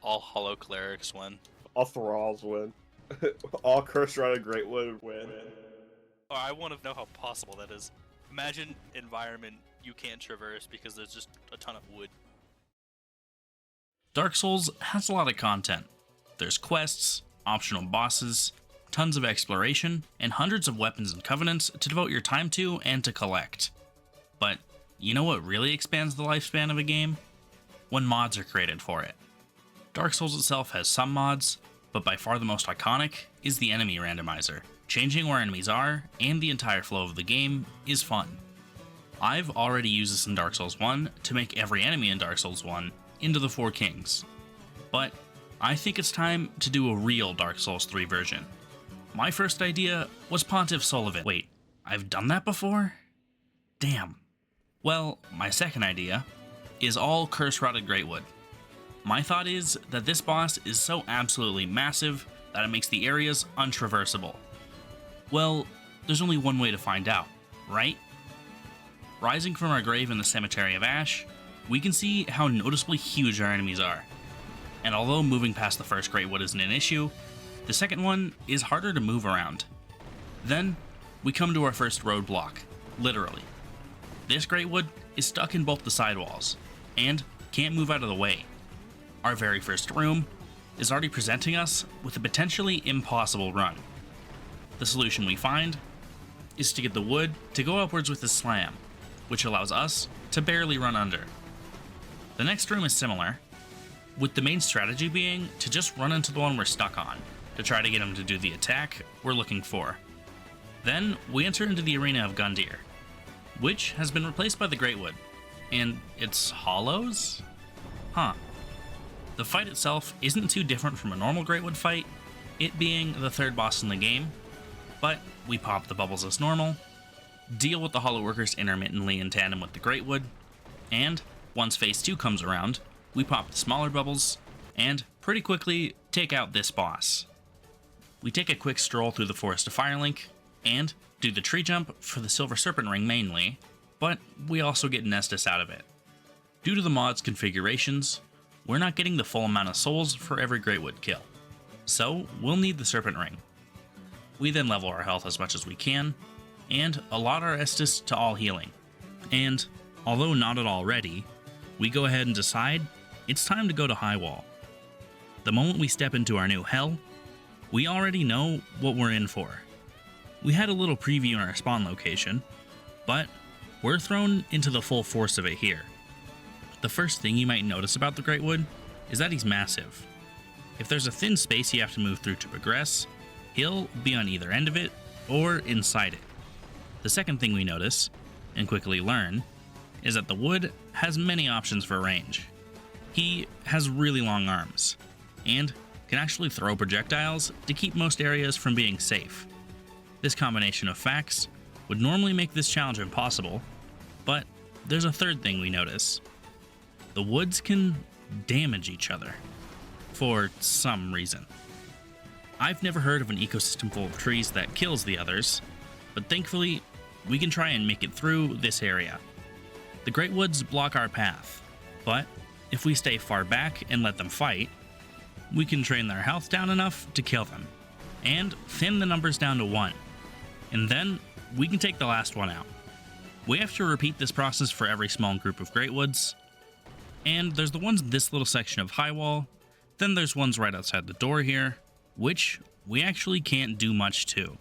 All hollow clerics win. All thralls win. All cursed routed Greatwood win. Oh, I want to know how possible that is. Imagine environment you can't traverse because there's just a ton of wood. Dark Souls has a lot of content. There's quests, optional bosses, tons of exploration, and hundreds of weapons and covenants to devote your time to and to collect. But you know what really expands the lifespan of a game? When mods are created for it. Dark Souls itself has some mods, but by far the most iconic is the enemy randomizer. Changing where enemies are, and the entire flow of the game, is fun. I've already used this in Dark Souls 1 to make every enemy in Dark Souls 1 into the Four Kings. But I think it's time to do a real Dark Souls 3 version. My first idea was Pontiff Sullivan. Wait, I've done that before? Damn. Well, my second idea is all curse-rotted Greatwood. My thought is that this boss is so absolutely massive that it makes the areas untraversable. Well, there's only one way to find out, right? Rising from our grave in the Cemetery of Ash, we can see how noticeably huge our enemies are. And although moving past the first Greatwood isn't an issue, the second one is harder to move around. Then, we come to our first roadblock, literally. This Greatwood is stuck in both the sidewalls, and can't move out of the way. Our very first room is already presenting us with a potentially impossible run. The solution we find is to get the wood to go upwards with a slam, which allows us to barely run under. The next room is similar, with the main strategy being to just run into the one we're stuck on, to try to get him to do the attack we're looking for. Then we enter into the Arena of Gundyr, which has been replaced by the Greatwood, and it's hollows? Huh. The fight itself isn't too different from a normal Greatwood fight, it being the third boss in the game, but we pop the bubbles as normal, deal with the Hollow Workers intermittently in tandem with the Greatwood, and once phase 2 comes around, we pop the smaller bubbles, and pretty quickly take out this boss. We take a quick stroll through the Forest of Firelink, and do the tree jump for the Silver Serpent Ring mainly, but we also get Nestus out of it. Due to the mod's configurations, we're not getting the full amount of souls for every Greatwood kill, so we'll need the Serpent Ring. We then level our health as much as we can, and allot our Estus to all healing. And, although not at all ready, we go ahead and decide it's time to go to highwall. The moment we step into our new hell, we already know what we're in for. We had a little preview in our spawn location, but we're thrown into the full force of it here. The first thing you might notice about the Greatwood is that he's massive. If there's a thin space you have to move through to progress, he'll be on either end of it or inside it. The second thing we notice, and quickly learn, is that the wood has many options for range. He has really long arms, and can actually throw projectiles to keep most areas from being safe. This combination of facts would normally make this challenge impossible, but there's a third thing we notice. The woods can damage each other, for some reason. I've never heard of an ecosystem full of trees that kills the others, but thankfully, we can try and make it through this area. The Greatwoods block our path, but if we stay far back and let them fight, we can drain their health down enough to kill them, and thin the numbers down to 1, and then we can take the last one out. We have to repeat this process for every small group of Greatwoods, and there's the ones in this little section of highwall, then there's ones right outside the door here, which we actually can't do much to.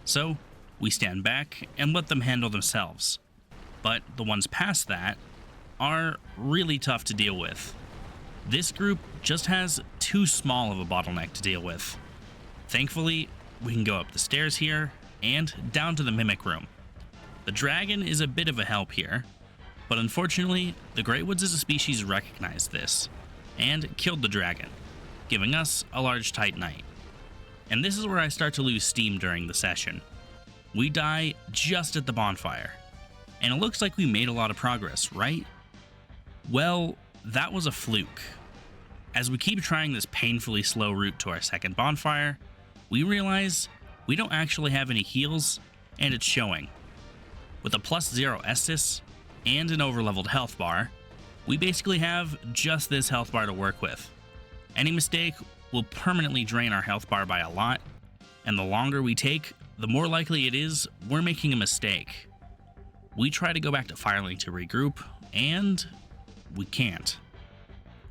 So, we stand back and let them handle themselves. But the ones past that are really tough to deal with. This group just has too small of a bottleneck to deal with. Thankfully, we can go up the stairs here and down to the Mimic Room. The dragon is a bit of a help here, but unfortunately, the Greatwoods as a species recognized this and killed the dragon, giving us a large Titanite. And this is where I start to lose steam during the session. We die just at the bonfire, and it looks like we made a lot of progress, right? Well, that was a fluke. As we keep trying this painfully slow route to our second bonfire, we realize we don't actually have any heals, and it's showing. With a +0 Estus and an overleveled health bar, we basically have just this health bar to work with. Any mistake will permanently drain our health bar by a lot, and the longer we take, the more likely it is we're making a mistake. We try to go back to Firelink to regroup, and we can't.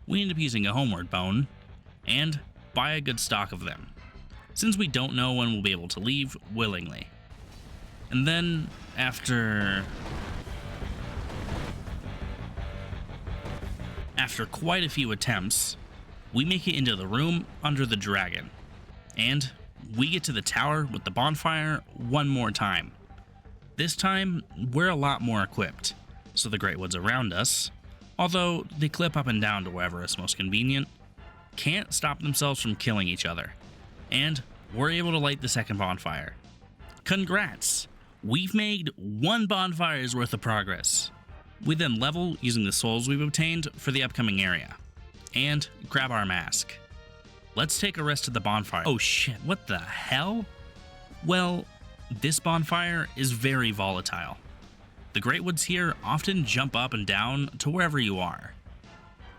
We end up using a homeward bone, and buy a good stock of them, since we don't know when we'll be able to leave willingly. And then, after quite a few attempts, we make it into the room under the dragon, and we get to the tower with the bonfire one more time. This time, we're a lot more equipped, so the Greatwoods around us, although they clip up and down to wherever is most convenient, can't stop themselves from killing each other, and we're able to light the second bonfire. Congrats! We've made 1 bonfire's worth of progress. We then level using the souls we've obtained for the upcoming area, and grab our mask. Let's take a rest at the bonfire. Oh shit, what the hell? Well, this bonfire is very volatile. The Greatwoods here often jump up and down to wherever you are,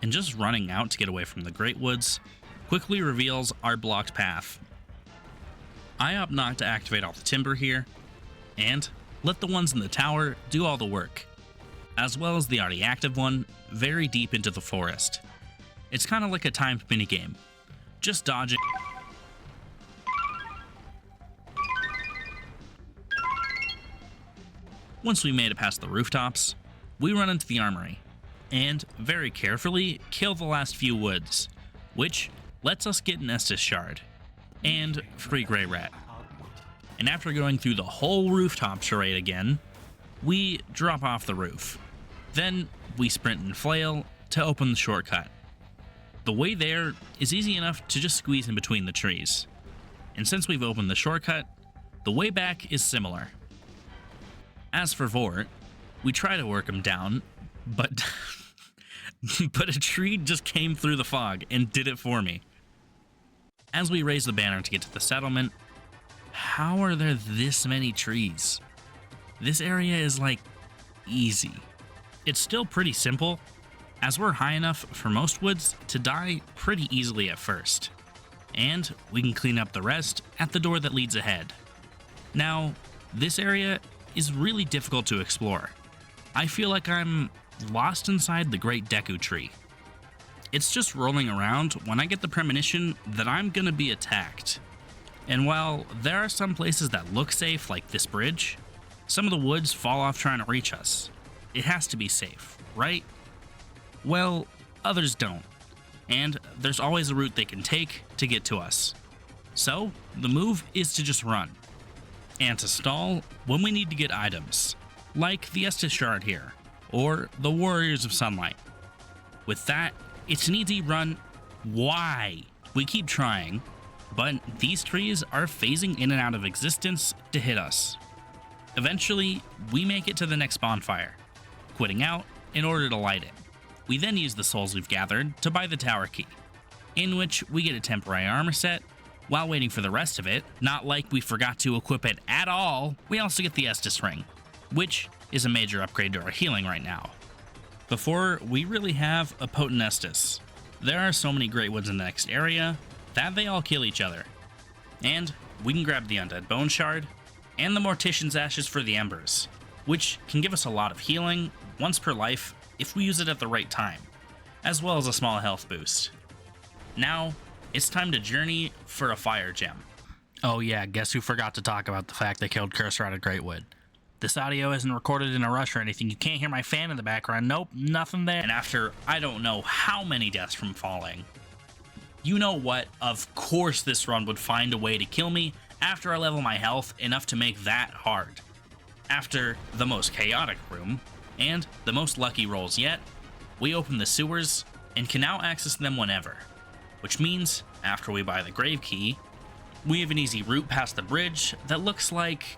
and just running out to get away from the Greatwoods quickly reveals our blocked path. I opt not to activate all the timber here, and let the ones in the tower do all the work, as well as the already active one very deep into the forest. It's kind of like a timed minigame, just dodging. Once we made it past the rooftops, we run into the armory, and very carefully kill the last few woods, which lets us get an Estus shard, and free Grey Rat. And after going through the whole rooftop charade again, we drop off the roof. Then we sprint and flail to open the shortcut. The way there is easy enough to just squeeze in between the trees. And since we've opened the shortcut, the way back is similar. As for Vort, we try to work him down, but but a tree just came through the fog and did it for me. As we raise the banner to get to the settlement, how are there this many trees? This area is like easy. It's still pretty simple, as we're high enough for most woods to die pretty easily at first, and we can clean up the rest at the door that leads ahead. Now, this area is really difficult to explore. I feel like I'm lost inside the Great Deku Tree. It's just rolling around when I get the premonition that I'm gonna be attacked. And while there are some places that look safe, like this bridge, some of the woods fall off trying to reach us. It has to be safe, right? Well, others don't, and there's always a route they can take to get to us. So, the move is to just run, and to stall when we need to get items, like the Estus Shard here, or the Warriors of Sunlight. With that, it's an easy run. Why? We keep trying, but these trees are phasing in and out of existence to hit us. Eventually, we make it to the next bonfire, quitting out in order to light it. We then use the souls we've gathered to buy the tower key, in which we get a temporary armor set. While waiting for the rest of it, not like we forgot to equip it at all, we also get the Estus ring, which is a major upgrade to our healing right now. Before we really have a potent Estus, there are so many Greatwoods in the next area that they all kill each other, and we can grab the Undead Bone Shard and the Mortician's Ashes for the Embers, which can give us a lot of healing once per life if we use it at the right time, as well as a small health boost. Now, it's time to journey for a fire gem. Oh yeah, guess who forgot to talk about the fact they killed Cursor out of Greatwood? This audio isn't recorded in a rush or anything. You can't hear my fan in the background. Nope, nothing there. And after I don't know how many deaths from falling, you know what? Of course this run would find a way to kill me after I level my health enough to make that hard. After the most chaotic room, and the most lucky rolls yet, we open the sewers and can now access them whenever. Which means, after we buy the grave key, we have an easy route past the bridge that looks like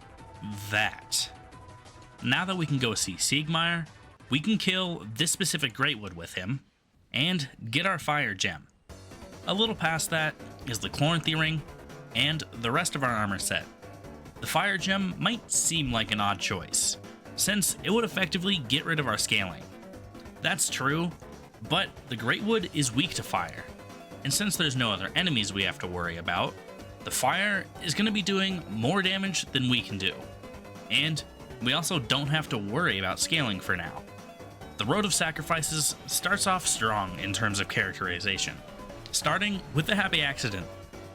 that. Now that we can go see Siegmeyer, we can kill this specific Greatwood with him, and get our fire gem. A little past that is the Chloranthy ring, and the rest of our armor set. The fire gem might seem like an odd choice, since it would effectively get rid of our scaling. That's true, but the Greatwood is weak to fire, and since there's no other enemies we have to worry about, the fire is going to be doing more damage than we can do. And we also don't have to worry about scaling for now. The Road of Sacrifices starts off strong in terms of characterization, starting with the happy accident,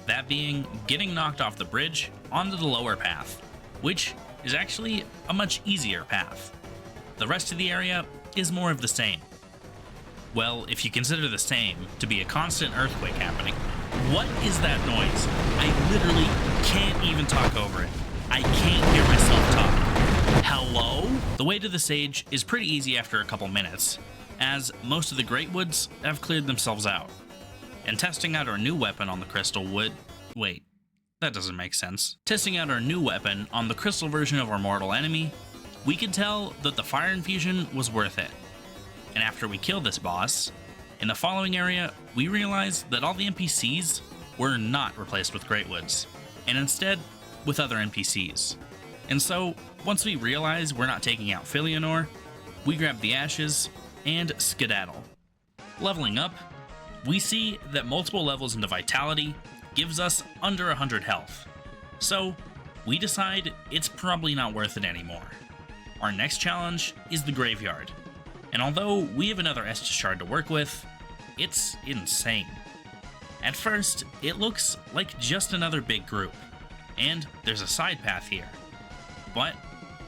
that being getting knocked off the bridge onto the lower path, which is actually a much easier path. The rest of the area is more of the same. Well, if you consider the same to be a constant earthquake happening. What is that noise? I literally can't even talk over it. I can't hear myself talk. Hello? The way to the sage is pretty easy after a couple minutes, as most of the Greatwoods have cleared themselves out. And testing out our new weapon on the crystal would... Wait, that doesn't make sense. Testing out our new weapon on the crystal version of our mortal enemy, we could tell that the fire infusion was worth it. And after we killed this boss, in the following area, we realized that all the NPCs were not replaced with Greatwoods, and instead with other NPCs. And so, once we realize we're not taking out Filianor, we grab the ashes and skedaddle. Leveling up, we see that multiple levels into Vitality gives us under 100 health. So, we decide it's probably not worth it anymore. Our next challenge is the Graveyard. And although we have another Estus shard to work with, it's insane. At first, it looks like just another big group, and there's a side path here. But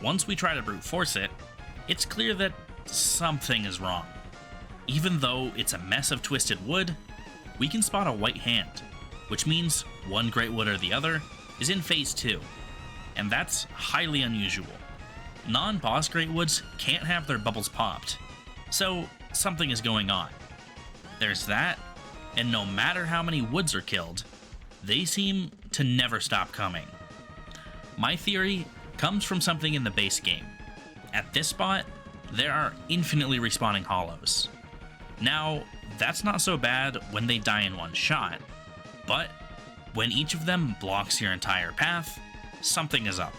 once we try to brute force it, it's clear that something is wrong. Even though it's a mess of twisted wood, we can spot a white hand, which means one Greatwood or the other is in phase 2, and that's highly unusual. Non-boss Greatwoods can't have their bubbles popped, so something is going on. There's that, and no matter how many woods are killed, they seem to never stop coming. My theory comes from something in the base game. At this spot, there are infinitely respawning hollows. Now, that's not so bad when they die in one shot, but when each of them blocks your entire path, something is up.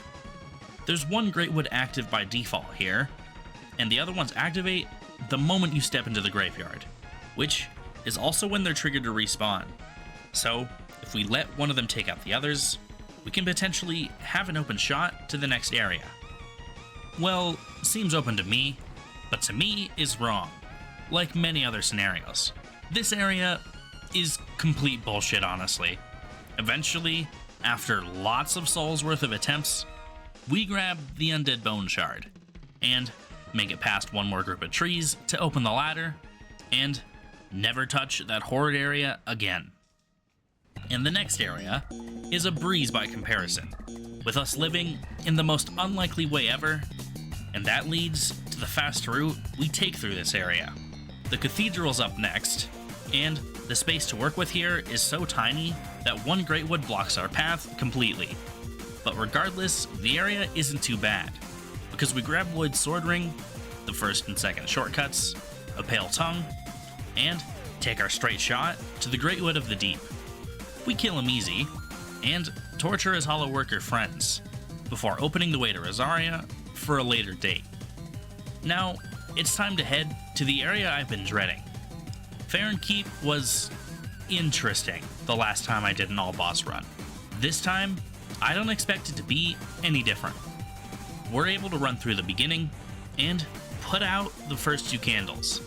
There's one Greatwood active by default here, and the other ones activate the moment you step into the graveyard, which is also when they're triggered to respawn. So, if we let one of them take out the others, we can potentially have an open shot to the next area. Well, seems open to me, but to me is wrong, like many other scenarios. This area is complete bullshit, honestly. Eventually, after lots of souls worth of attempts, we grab the Undead Bone Shard, and make it past one more group of trees to open the ladder, and never touch that horrid area again. And the next area is a breeze by comparison, with us living in the most unlikely way ever, and that leads to the fast route we take through this area. The Cathedral's up next, and the space to work with here is so tiny that one Greatwood blocks our path completely. But regardless, the area isn't too bad, because we grab Lloyd's Sword Ring, the first and second shortcuts, a Pale Tongue, and take our straight shot to the Greatwood of the Deep. We kill him easy, and torture his Hollow Worker friends, before opening the way to Rosaria for a later date. Now, it's time to head to the area I've been dreading. Farron Keep was interesting the last time I did an all-boss run. This time, I don't expect it to be any different. We're able to run through the beginning and put out the first 2 candles,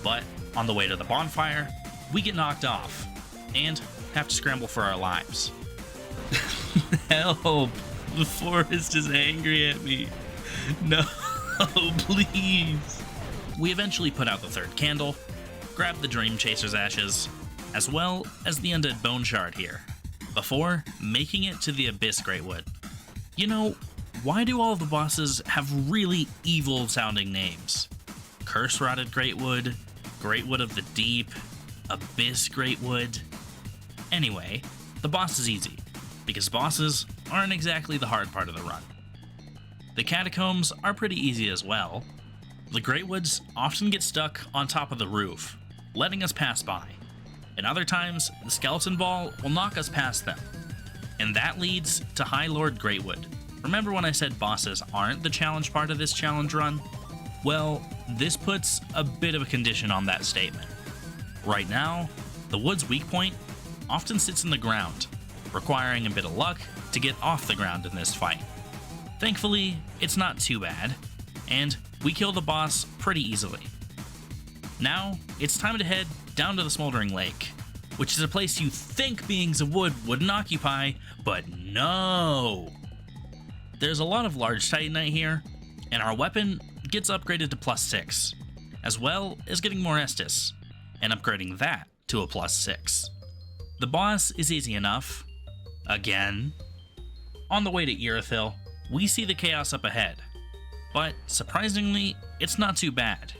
but on the way to the bonfire, we get knocked off and have to scramble for our lives. Help! The forest is angry at me. No, please. We eventually put out the 3rd candle, grab the Dream Chaser's ashes, as well as the Undead Bone Shard here, before making it to the Abyss Greatwood. You know, why do all the bosses have really evil sounding names? Curse Rotted Greatwood, Greatwood of the Deep, Abyss Greatwood. Anyway, the boss is easy, because bosses aren't exactly the hard part of the run. The catacombs are pretty easy as well. The Greatwoods often get stuck on top of the roof, letting us pass by, and other times the skeleton ball will knock us past them. And that leads to High Lord Greatwood. Remember when I said bosses aren't the challenge part of this challenge run? Well, this puts a bit of a condition on that statement. Right now, The wood's weak point often sits in the ground, requiring a bit of luck to get off the ground in this fight. Thankfully, it's not too bad, and we kill the boss pretty easily. Now, it's time to head down to the Smouldering Lake, which is a place you think beings of wood wouldn't occupy, but no! There's a lot of large titanite here, and our weapon gets upgraded to +6, as well as getting more Estus, and upgrading that to a +6. The boss is easy enough. Again. On the way to Irithyll, we see the chaos up ahead, but surprisingly, it's not too bad.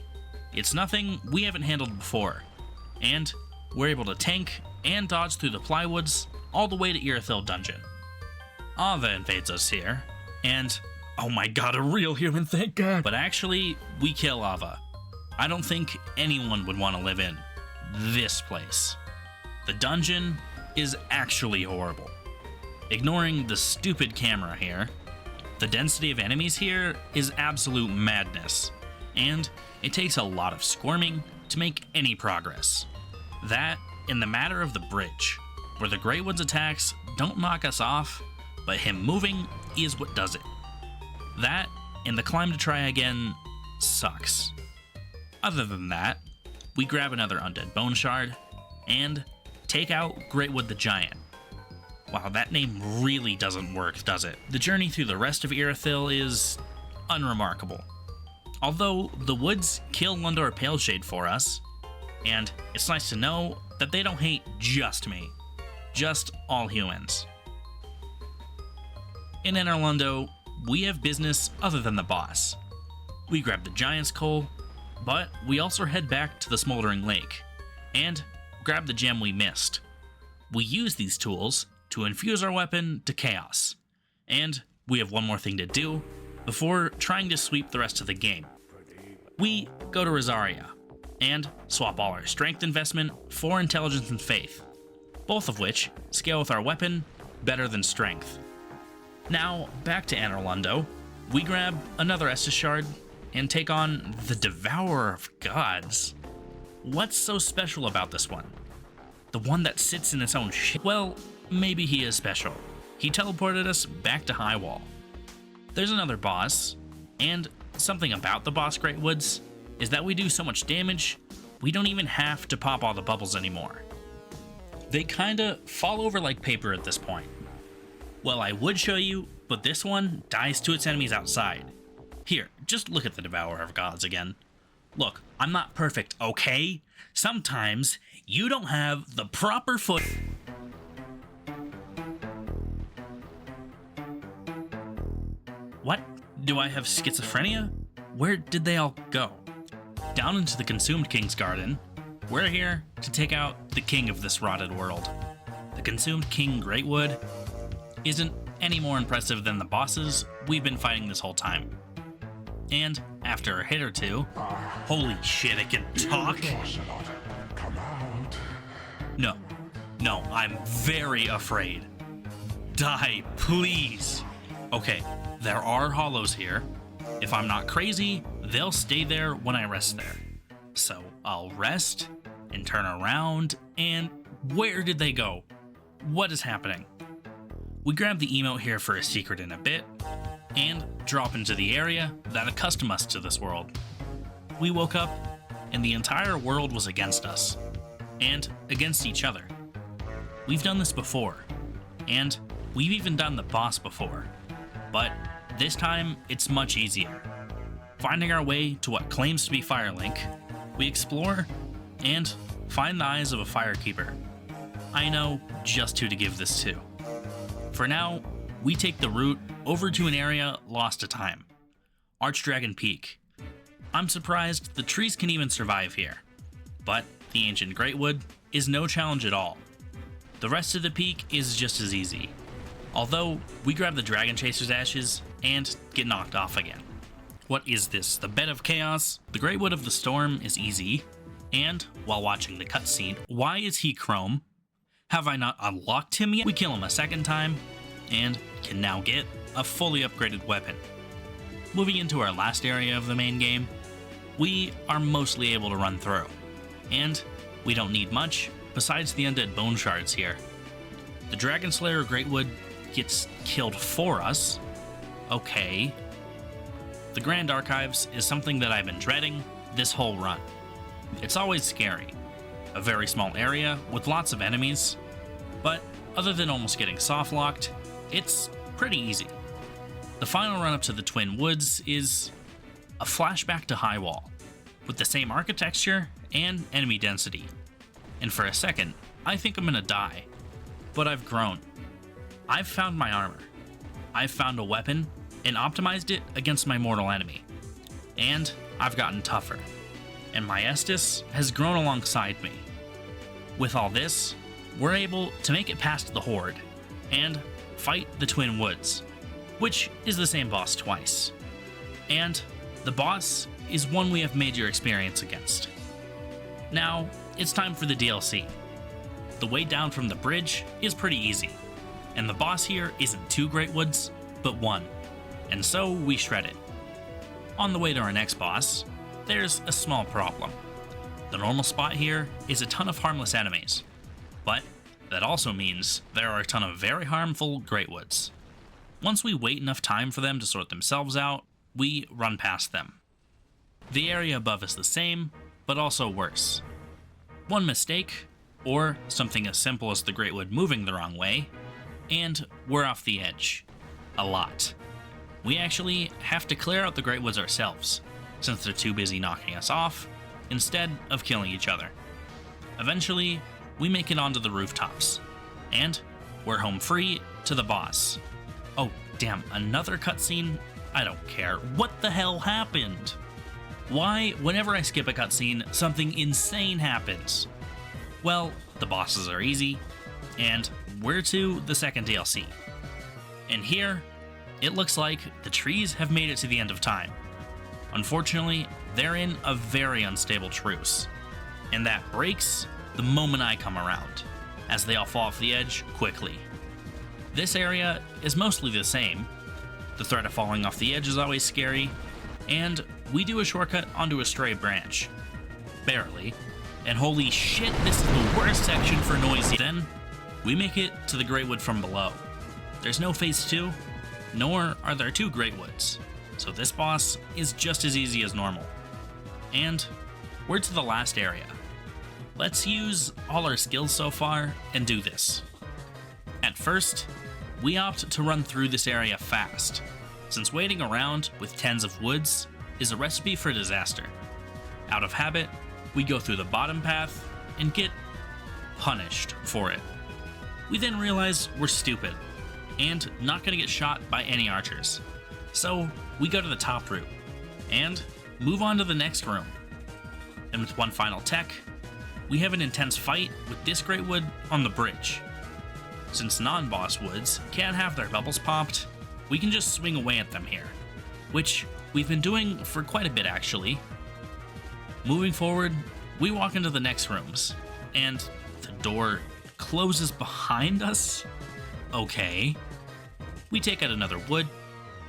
It's nothing we haven't handled before, and we're able to tank and dodge through the plywoods all the way to Irithyll dungeon. Ava invades us here, and oh my god, a real human, thank god! But actually, we kill Ava. I don't think anyone would want to live in this place. The dungeon is actually horrible. Ignoring the stupid camera here, the density of enemies here is absolute madness, and it takes a lot of squirming to make any progress. That, in the matter of the bridge, where the Greatwood's attacks don't knock us off, but him moving is what does it. That, and the climb to try again, sucks. Other than that, we grab another undead bone shard, and take out Greatwood the Giant. Wow, that name really doesn't work, does it? The journey through the rest of Irithyll is unremarkable. Although the woods kill Lundor Paleshade for us, and it's nice to know that they don't hate just me, just all humans. In Anor, we have business other than the boss. We grab the Giant's Coal, but we also head back to the Smouldering Lake, and grab the gem we missed. We use these tools to infuse our weapon to chaos, and we have one more thing to do before trying to sweep the rest of the game. We go to Rosaria, and swap all our strength investment for intelligence and faith, both of which scale with our weapon better than strength. Now, back to Anor, we grab another Estus shard and take on the Devourer of Gods. What's so special about this one? The one that sits in its own shit? Well, maybe he is special. He teleported us back to Highwall. There's another boss, and something about the boss Greatwoods is that we do so much damage, we don't even have to pop all the bubbles anymore. They kinda fall over like paper at this point. Well, I would show you, but this one dies to its enemies outside. Here, just look at the Devourer of Gods again. Look, I'm not perfect, okay? Sometimes you don't have the proper foot. What? Do I have schizophrenia? Where did they all go? Down into the Consumed King's Garden. We're here to take out the king of this rotted world. The Consumed King Greatwood isn't any more impressive than the bosses we've been fighting this whole time. And after a hit or two, holy shit, it can talk? No, I'm very afraid. Die, please. Okay, there are hollows here. If I'm not crazy, they'll stay there when I rest there. So I'll rest and turn around, and where did they go? What is happening? We grab the emote here for a secret in a bit, and drop into the area that accustomed us to this world. We woke up, and the entire world was against us, and against each other. We've done this before, and we've even done the boss before, but this time it's much easier. Finding our way to what claims to be Firelink, we explore and find the eyes of a firekeeper. I know just who to give this to. For now, we take the route over to an area lost to time, Archdragon Peak. I'm surprised the trees can even survive here, but the ancient Greatwood is no challenge at all. The rest of the peak is just as easy, although we grab the Dragon Chaser's ashes and get knocked off again. What is this, the Bed of Chaos? The Greatwood of the Storm is easy, and while watching the cutscene, why is he chrome? Have I not unlocked him yet? We kill him a second time, and can now get a fully upgraded weapon. Moving into our last area of the main game, we are mostly able to run through, and we don't need much besides the undead bone shards here. The Dragon Slayer Greatwood gets killed for us. Okay. The Grand Archives is something that I've been dreading this whole run. It's always scary. A very small area with lots of enemies, but other than almost getting soft-locked, it's pretty easy. The final run up to the Twin Woods is a flashback to Highwall, with the same architecture and enemy density. And for a second, I think I'm gonna die. But I've grown. I've found my armor. I've found a weapon and optimized it against my mortal enemy. And I've gotten tougher. And my Estus has grown alongside me. With all this, we're able to make it past the Horde and fight the Twin Woods, which is the same boss twice. And the boss is one we have major experience against. Now, it's time for the DLC. The way down from the bridge is pretty easy, and the boss here isn't 2 Greatwoods, but 1, and so we shred it. On the way to our next boss, there's a small problem. The normal spot here is a ton of harmless enemies, but that also means there are a ton of very harmful Greatwoods. Once we wait enough time for them to sort themselves out, we run past them. The area above is the same, but also worse. One mistake, or something as simple as the Greatwood moving the wrong way, and we're off the edge. A lot. We actually have to clear out the Greatwoods ourselves, since they're too busy knocking us off, instead of killing each other. Eventually, we make it onto the rooftops, and we're home free to the boss. Oh, damn, another cutscene? I don't care. What the hell happened? Why, whenever I skip a cutscene, something insane happens? Well, the bosses are easy, and we're to the second DLC. And here, it looks like the trees have made it to the end of time. Unfortunately, they're in a very unstable truce, and that breaks the moment I come around, as they all fall off the edge quickly. This area is mostly the same. The threat of falling off the edge is always scary, and we do a shortcut onto a stray branch. Barely. And holy shit, this is the worst section for noisy. Then, we make it to the Greatwood from below. There's no phase 2, nor are there 2 Greatwoods, so this boss is just as easy as normal. And we're to the last area. Let's use all our skills so far and do this. At first, we opt to run through this area fast, since waiting around with tens of woods is a recipe for disaster. Out of habit, we go through the bottom path and get punished for it. We then realize we're stupid and not gonna get shot by any archers. So we go to the top route and move on to the next room. And with one final tech, we have an intense fight with this Greatwood on the bridge. Since non-boss woods can't have their bubbles popped, we can just swing away at them here, which we've been doing for quite a bit actually. Moving forward, we walk into the next rooms, and the door closes behind us? Okay. We take out another wood,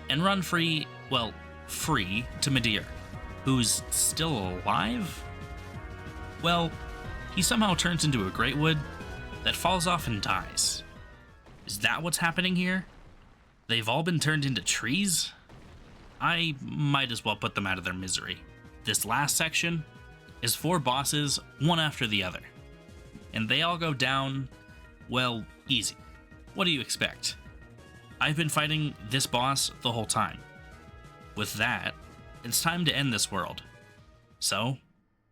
and run free to Midir, who's still alive? Well, he somehow turns into a Greatwood that falls off and dies. Is that what's happening here? They've all been turned into trees? I might as well put them out of their misery. This last section is 4 bosses, one after the other. And they all go down, well, easy. What do you expect? I've been fighting this boss the whole time. With that, it's time to end this world. So,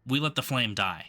we let the flame die.